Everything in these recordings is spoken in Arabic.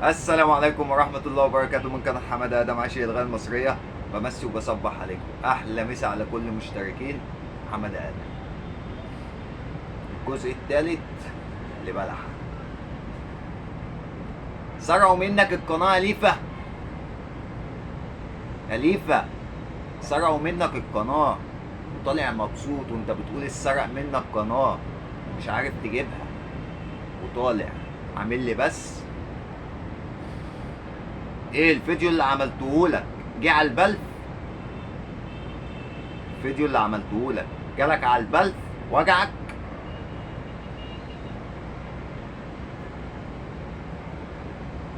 السلام عليكم ورحمة الله وبركاته. من قناة حمادة آدم عشي الغاية المصرية. بمسي وبصبح عليكم. أحلى مسا على كل مشتركين حمادة آدم. الجزء الثالث لبلح. سرقوا منك القناة يا ليفا. يا ليفا، سرقوا منك القناة وطالع مبسوط وانت بتقول اتسرق منك قناة ومش عارف تجيبها، وطالع عامل لي بس ايه الفيديو اللي عملتهولك جه على البلف. الفيديو اللي عملتهولك جالك على البلف وجعك.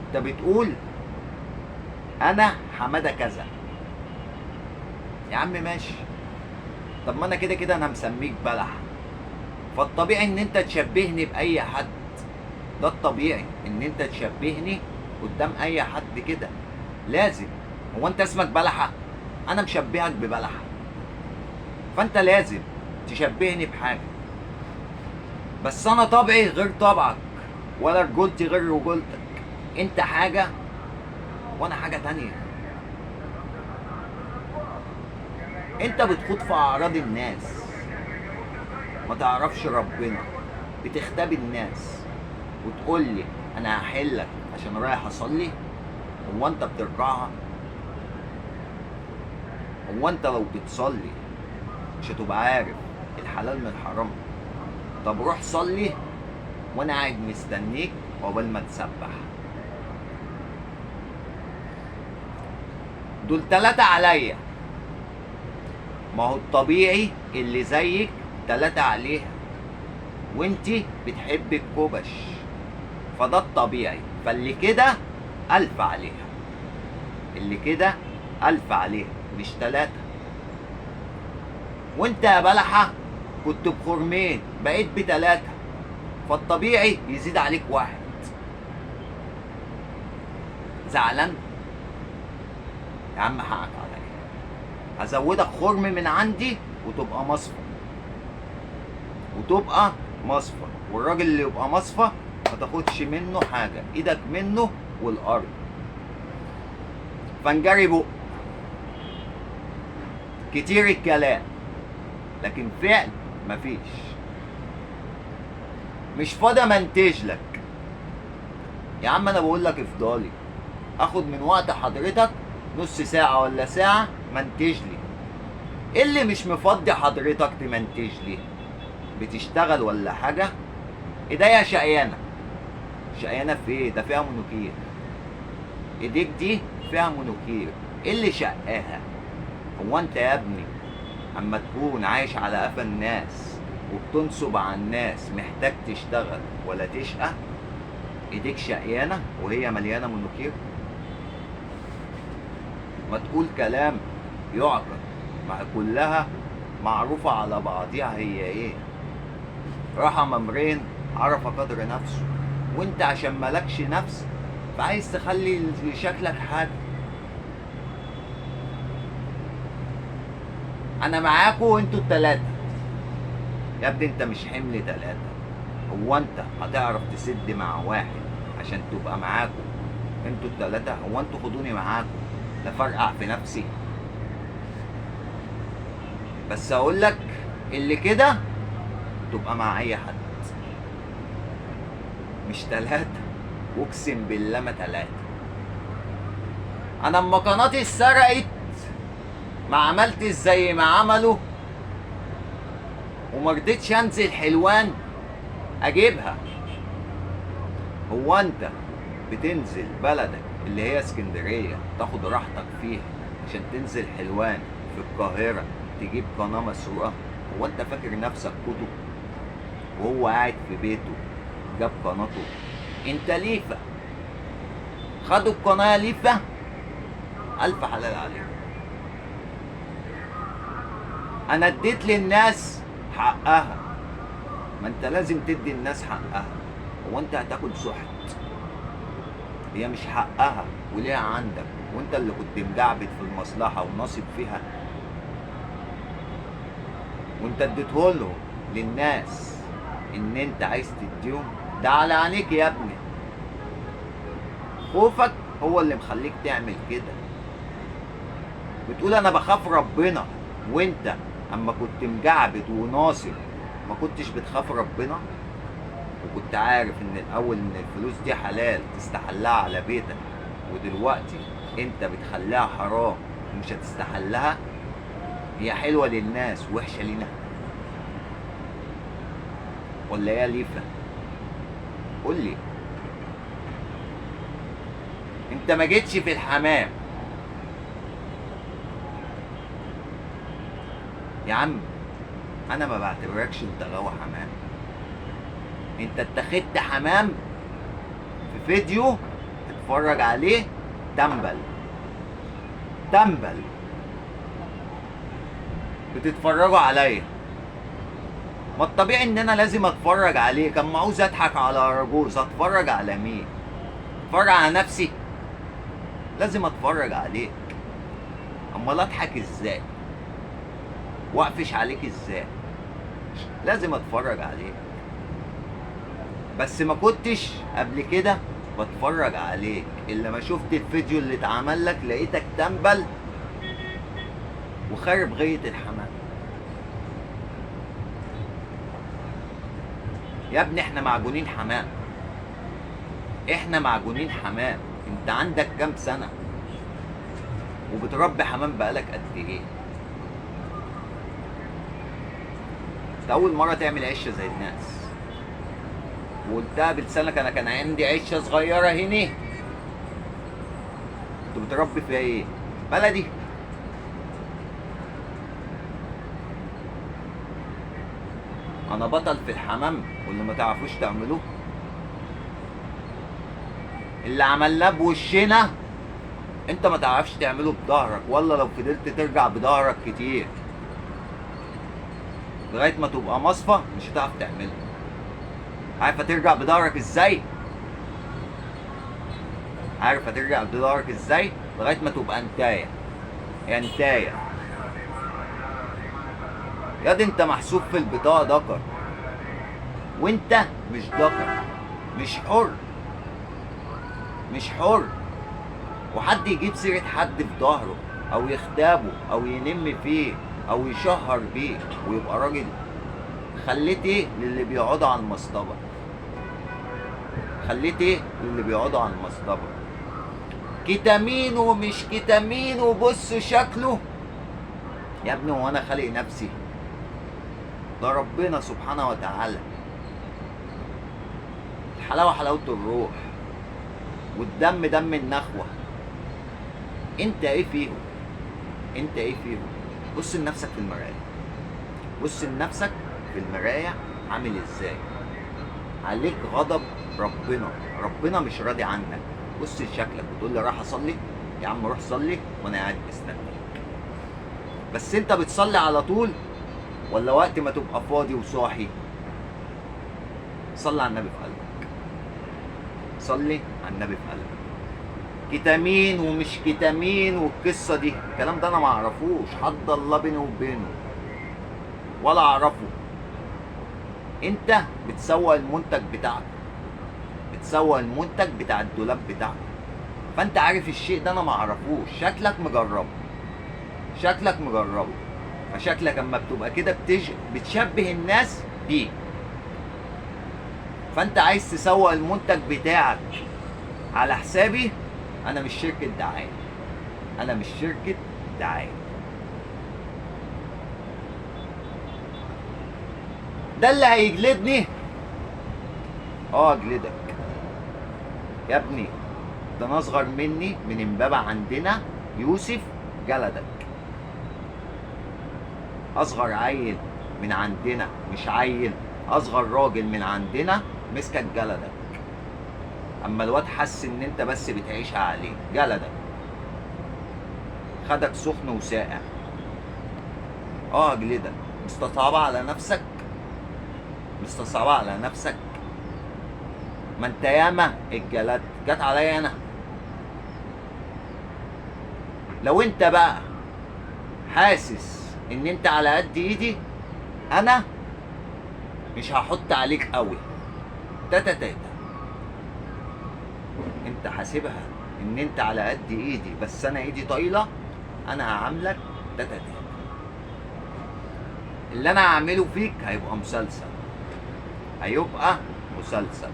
انت بتقول انا حماده كذا. يا عم ماشي، طب ما انا كده كده انا مسميك بلح، فالطبيعي ان انت تشبهني باي حد. ده الطبيعي ان انت تشبهني قدام اي حد كده، لازم. هو انت اسمك بلحة؟ انا مشبهك ببلحة، فانت لازم تشبهني بحاجة. بس انا طبعي غير طبعك، ولا رجولتي غير رجولتك. انت حاجة وانا حاجة تانية. انت بتخوض في اعراض الناس، ما تعرفش ربنا، بتختبي الناس وتقول لي انا هحلك عشان رايح اصلي. هو انت بترجعها؟ هو انت لو بتصلي مش هتبقى عارف الحلال من الحرام؟ طب روح صلي وانا قاعد مستنيك عقبال ما تسبح. دول 3 عليا، ما هو الطبيعي اللي زيك 3 عليها، وانتي بتحبي الكوبش، فده الطبيعي. فاللي كده 1000 عليها، اللي كده 1000 عليها مش 3. وانت يا بلحة كنت بخرمين بقيت ب3، فالطبيعي يزيد عليك 1. زعلان؟ يا عم حقك عليا، هزودك خرم من عندي وتبقى مصفى، والراجل اللي يبقى مصفى ما تاخدش منه حاجة، ايدك منه والارض. فنجري بق كتير الكلام لكن فعل مفيش. مش فاضي منتج لك يا عم. انا بقول لك افضالي اخد من وقت حضرتك نص ساعة ولا ساعة منتج لي. اللي مش مفضي حضرتك تمنتج لي، بتشتغل ولا حاجة؟ ايديا شقيانة. شقيانة في ايه؟ ده فيها منوكير. ايديك دي فيها منوكير، ايه اللي شقاها؟ هو انت يا ابني اما تكون عايش على قفا الناس وبتنصب على الناس محتاج تشتغل ولا تشقى؟ ايديك شقيانة وهي مليانة منوكير؟ ما تقول كلام يعقل، مع كلها معروفة على بعضيها. هي ايه؟ راحة ممرين عرف قدر نفسه، وانت عشان مالكش نفس فعايز تخلي لشكلك حاجة. انا معاكوا انتوا ال3 يا ابني. انت مش حمل 3. هو انت هتعرف تسد مع واحد عشان تبقى معاكوا انتوا ال3؟ هو انتوا خدوني معاكوا لا فرقع في نفسي. بس اقول لك اللي كده تبقى مع اي حد، مش 3. واقسم بالله ما 3. انا اما قناتي اتسرقت ما عملتش زي ما عملوا، ومرضتش انزل حلوان اجيبها. هو انت بتنزل بلدك اللي هي اسكندرية تاخد راحتك فيها عشان تنزل حلوان في القاهرة تجيب قناة مسروقة؟ هو انت فاكر نفسك كتب؟ وهو قاعد في بيته جاب قناته. انت ليفا، خدوا القناة ليفا 1000 حلال عليهم. انا اديت للناس حقها، ما انت لازم تدي الناس حقها. هو انت هتاكل سحت؟ هي مش حقها وليها عندك، وانت اللي كنت مجعبد في المصلحة وناصب فيها، وانت اديتهولهم للناس ان انت عايز تديهم. ده على عينيك يا ابني. خوفك هو اللي مخليك تعمل كده. بتقول انا بخاف ربنا، وانت اما كنت مجعبد وناصر ما كنتش بتخاف ربنا؟ وكنت عارف ان الاول ان الفلوس دي حلال تستحلها على بيتك، ودلوقتي انت بتخليها حرام ومش هتستحلها؟ هي حلوة للناس وحشة لينا ولا هي ليفة؟ قول لي. انت ما جيتش في الحمام يا عم، انا ما بعتبركش انت غاوي حمام. انت اتخذت حمام في فيديو تتفرج عليه تنبل تنبل. بتتفرجوا عليا، ما الطبيعي ان انا لازم اتفرج عليك. اما عاوز اضحك على رجوز اتفرج على مين؟ اتفرج على نفسي؟ لازم اتفرج عليك. امال اضحك ازاي واقفش عليك ازاي؟ لازم اتفرج عليك. بس ما كنتش قبل كده بتفرج عليك الا ما شفت الفيديو اللي اتعمل لك لقيتك تنبل وخارب غاية الحمام. يا ابني احنا معجونين حمام، احنا معجونين حمام. انت عندك كام سنة وبتربي حمام بقالك قد ايه؟ انت اول مرة تعمل عشة زي الناس، وقلتها بلسانك انا كان عندي عشة صغيرة هنا. انت بتربي فيها ايه؟ بلدي؟ انا بطل في الحمام واللي ما تعرفوش تعملوه اللي عملناه بوشنا انت ما تعرفش تعمله بظهرك، ولا لو فضلت ترجع بظهرك كتير لغايه ما تبقى مصفى مش هتعرف تعمله. عارف هترجع بظهرك ازاي؟ عارف هترجع بظهرك ازاي؟ لغايه ما تبقى انتايه. يا انتايه يا دي، انت محسوب في البطاقه ذكر وانت مش ذكر، مش حر، مش حر. وحد يجيب سيرة حد في ظهره او يختابه او ينم فيه او يشهر بيه ويبقى راجل؟ خليت ايه للي بيقعدوا على المصطبة؟ خليت ايه للي بيقعدوا على المصطبة؟ كتامين ومش كتامين وبصوا شكله. يا ابني هو انا خالق نفسي؟ ده ربنا سبحانه وتعالى. الحلاوة حلاوة الروح والدم دم النخوة. انت ايه فيهم؟ انت ايه فيهم؟ بص لنفسك في المراية، بص لنفسك في المراية عامل ازاي. عليك غضب ربنا، ربنا مش راضي عنك. بص لشكلك وتقول لي راح اصلي؟ يا عم روح صلي وانا قاعد مستنيك. بس انت بتصلي على طول ولا وقت ما تبقى فاضي وصاحي؟ صلي على النبي في قلبك، صلي على النبي في قلبك. كتامين ومش كتامين والقصه دي، الكلام ده انا ما اعرفوش، حد الله بيني وبينه ولا اعرفه. انت بتسوق المنتج بتاعك، بتسوق المنتج بتاع الدولاب بتاعك، فانت عارف الشيء ده انا ما اعرفوش. شكلك مجربه، شكلك مجربه، فشكلك اما بتبقى كده بتشبه الناس بيك. فانت عايز تسوق المنتج بتاعك على حسابي. انا مش شركة دعاية، انا مش شركة دعاية. ده اللي هيجلدني؟ اجلدك يا ابني. ده انا اصغر مني من امبابة عندنا يوسف جلدك. اصغر عيل من عندنا، مش عيل، اصغر راجل من عندنا مسكك جلدك. اما الواد حس ان انت بس بتعيشها عليه جلدك، خدك سخن وساقع. اجلدك. مستصعبة على نفسك، مستصعبة على نفسك. ما انت ياما الجلد جت عليا انا. لو انت بقى حاسس ان انت على قد ايدي، انا مش هحط عليك قوي. تاتا تاتا. انت كنت حاسبها ان انت على قد ايدي بس انا ايدي طايله، انا هعاملك تاتا. اللي انا هعمله فيك هيبقى مسلسل، هيبقى مسلسل.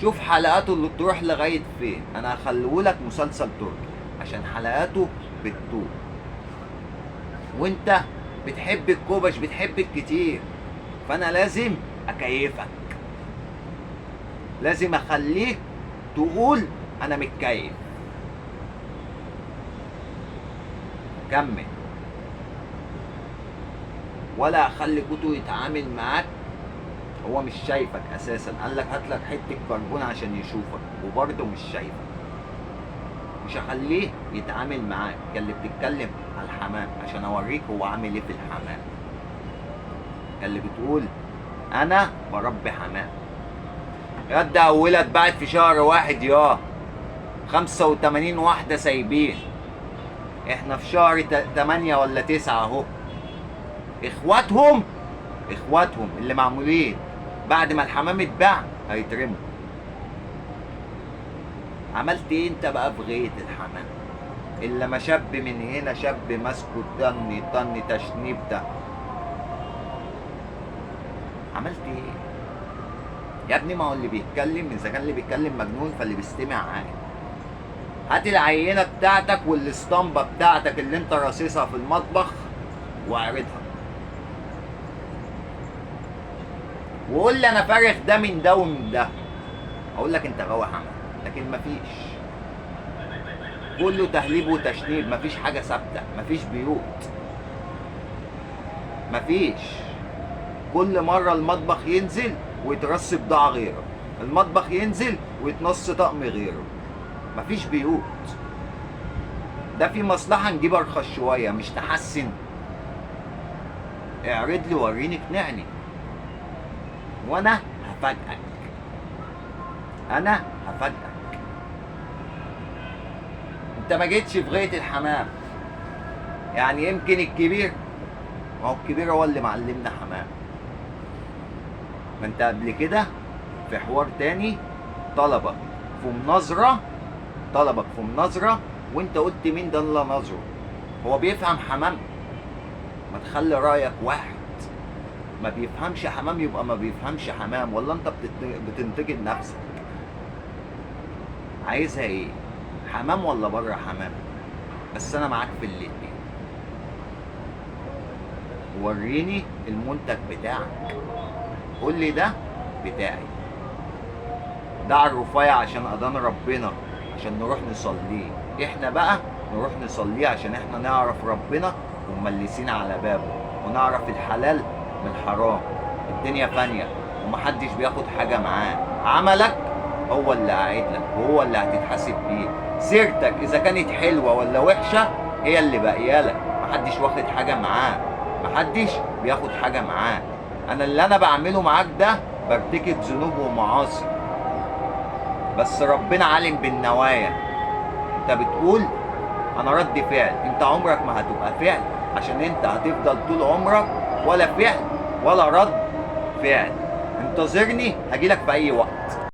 شوف حلقاته اللي تروح لغايه فين. انا هخليهولك مسلسل تركي عشان حلقاته بتطول، وانت بتحب الكوبش، بتحب الكتير، فانا لازم اكيفك، لازم اخليك تقول انا متكيف. كمل. ولا اخلي كوتو يتعامل معاك، هو مش شايفك اساسا، قال لك هات لك حته كربون عشان يشوفك وبرضه مش شايفك. مش هخليه يتعامل معاك اللي بتتكلم على الحمام عشان اوريك هو عامل ايه في الحمام. اللي بتقول انا بربي حمام. ياد اولها اتباعت في شهر واحد، 85 واحده سايبين. احنا في شهر 8 ولا 9 اهو. اخواتهم اللي معمولين بعد ما الحمام اتباع هيترموا. عملت ايه انت بقى في غاية الحمام؟ الا ما شاب من هنا، شاب ماسكه طني تشنيب ده. عملت ايه يا ابني؟ ما هو اللي بيتكلم، اذا كان اللي بيتكلم مجنون فاللي بيستمع عاقل. هات العينه بتاعتك والاسطمبه بتاعتك اللي انت راصصها في المطبخ واعرضها، وقول لي انا فارغ ده من ده ومن ده. اقول لك انت غاوي حمام، لكن مفيش، كله تهليب وتشنيب، مفيش حاجه ثابته، مفيش بيوت، مفيش. كل مره المطبخ ينزل ويترص بضاعه غيره، المطبخ ينزل ويتنص طقم غيره، مفيش بيوت. ده في مصلحه نجيب ارخص شويه مش تحسن. اعرض لي وريني اقنعني وانا هفاجئك، انا هفاجئك. انت ما جيتش في غاية الحمام، يعني يمكن الكبير، ما هو الكبير هو اللي معلمنا حمام. ما انت قبل كده في حوار تاني طلبك في مناظرة وانت قلت مين ده اللي نظره؟ هو بيفهم حمام؟ ما تخلي رأيك واحد. ما بيفهمش حمام يبقى ما بيفهمش حمام، ولا انت بتنتقد نفسك؟ عايزها ايه؟ حمام ولا بره حمام؟ بس انا معاك في الاتنين. وريني المنتج بتاعك، قول لي ده بتاعي، ده على الرفيع عشان اذان ربنا عشان نروح نصليه. احنا بقى نروح نصليه عشان احنا نعرف ربنا ومملسين على بابه ونعرف الحلال من الحرام. الدنيا فانية ومحدش بياخد حاجة معاه. عملك هو اللي قاعد لك وهو اللي هتتحاسب بيه. سيرتك اذا كانت حلوة ولا وحشة هي اللي باقيه لك. محدش واخد حاجة معاه، محدش بياخد حاجة معاه. انا اللي انا بعمله معاك ده برتكب ذنوب ومعاصي، بس ربنا عالم بالنوايا. انت بتقول انا رد فعل، انت عمرك ما هتبقى فعل، عشان انت هتفضل طول عمرك ولا فعل ولا رد فعل. انتظرني هجيلك في اي وقت.